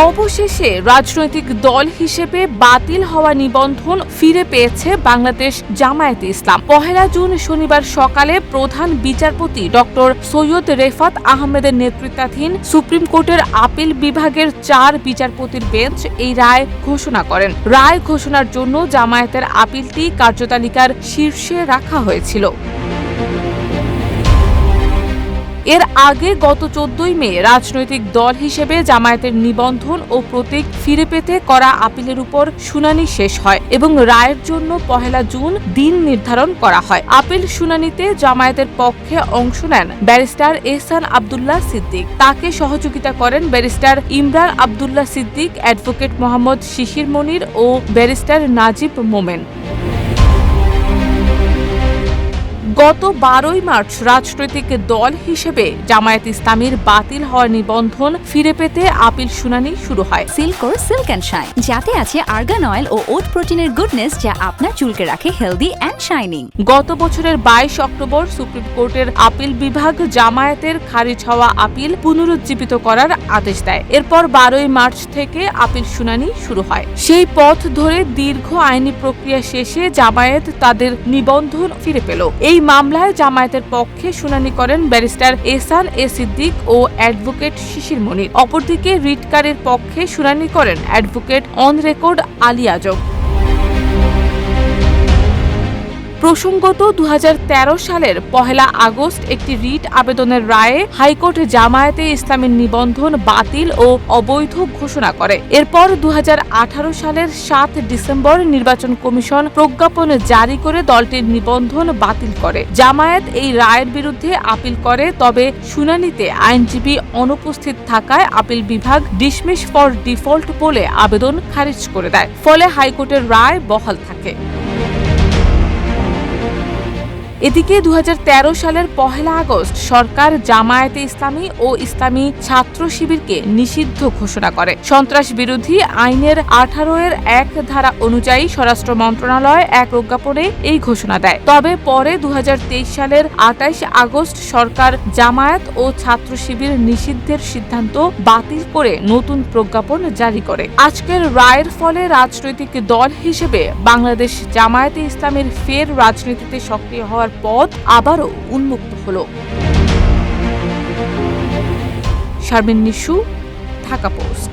অবশেষে রাজনৈতিক দল হিসেবে বাতিল হওয়া নিবন্ধন ফিরে পেয়েছে বাংলাদেশ জামায়াতে ইসলাম। ১ জুন শনিবার সকালে প্রধান বিচারপতি ডক্টর সৈয়দ রেফাত আহমেদের নেতৃত্বাধীন সুপ্রিম কোর্টের আপিল বিভাগের ৪ বিচারপতির বেঞ্চ এই রায় ঘোষণা করেন। রায় ঘোষণার জন্য জামায়াতের আপিলটি কার্যতালিকার শীর্ষে রাখা হয়েছিল। এর আগে গত ১৪ মে রাজনৈতিক দল হিসেবে জামায়াতের নিবন্ধন ও প্রতীক ফিরে পেতে করা আপিলের উপর শুনানি শেষ হয় এবং রায়ের জন্য ১ জুন দিন নির্ধারণ করা হয়। আপিল শুনানিতে জামায়াতের পক্ষে অংশ নেন ব্যারিস্টার এহসান আব্দুল্লাহ সিদ্দিক। তাকে সহযোগিতা করেন ব্যারিস্টার ইমরান আব্দুল্লাহ সিদ্দিক, অ্যাডভোকেট মোহাম্মদ শিশির মনির ও ব্যারিস্টার নাজিব মোমেন। গত ১২ মার্চ রাজনৈতিক দল হিসেবে জামায়াত ইসলামীর বাতিল হওয়া নিবন্ধন ফিরে পেতে আপিল শুনানি শুরু হয়। সিল্কোর সিল্ক অ্যান্ড শাইন, যাতে আছে আর্গান অয়েল ও ওট প্রোটিনের গুডনেস, যা আপনার চুলকে রাখে হেলদি অ্যান্ড শাইনিং। গত বছরের ২২ অক্টোবর সুপ্রিম কোর্টের আপিল বিভাগ জামায়াতের খারিজ হওয়া আপিল পুনরুজ্জীবিত করার আদেশ দেয়। এরপর ১২ মার্চ থেকে আপিল শুনানি শুরু হয়। সেই পথ ধরে দীর্ঘ আইনি প্রক্রিয়া শেষে জামায়াত তাদের নিবন্ধন ফিরে পেল। এই মামলায় জামায়াতের পক্ষে শুনানি করেন ব্যারিস্টার এহসান সিদ্দিক ও অ্যাডভোকেট শিশির মনির। অপরদিকে রিটকারের পক্ষে শুনানি করেন অ্যাডভোকেট অন রেকর্ড আলী আজম। প্রসঙ্গত ২০১৩ সালের ১ আগস্ট একটি রিট আবেদনের রায়ে হাইকোর্ট জামায়াতে ইসলামের নিবন্ধন বাতিল ও অবৈধ ঘোষণা করে। এরপর ২০১৮ সালের ৭ ডিসেম্বর নির্বাচন কমিশন প্রজ্ঞাপন জারি করে দলটির নিবন্ধন বাতিল করে। জামায়াত এই রায়ের বিরুদ্ধে আপিল করে, তবে শুনানিতে আইনজীবী অনুপস্থিত থাকায় আপিল বিভাগ ডিসমিস ফর ডিফল্ট বলে আবেদন খারিজ করে দেয়। ফলে হাইকোর্টের রায় বহাল থাকে। এদিকে ২০১৩ সালের ১ আগস্ট সরকার জামায়াতে ইসলামী ও ইসলামী ছাত্র শিবিরকে নিষিদ্ধ ঘোষণা করে। সন্ত্রাস বিরোধী আইনের ১৮ এর ১ ধারা অনুযায়ী স্বরাষ্ট্র মন্ত্রণালয় এক প্রজ্ঞাপনে এই ঘোষণা দেয়। তবে পরে ২০২৩ সালের ২৮ আগস্ট সরকার জামায়াত ও ছাত্র শিবির নিষিদ্ধের সিদ্ধান্ত বাতিল করে নতুন প্রজ্ঞাপন জারি করে। আজকের রায়ের ফলে রাজনৈতিক দল হিসেবে বাংলাদেশ জামায়াতে ইসলামীর ফের রাজনীতিতে সক্রিয় হওয়ার পথ আবারও উন্মুক্ত হলো। শারমিন নিশু, ঢাকা পোস্ট।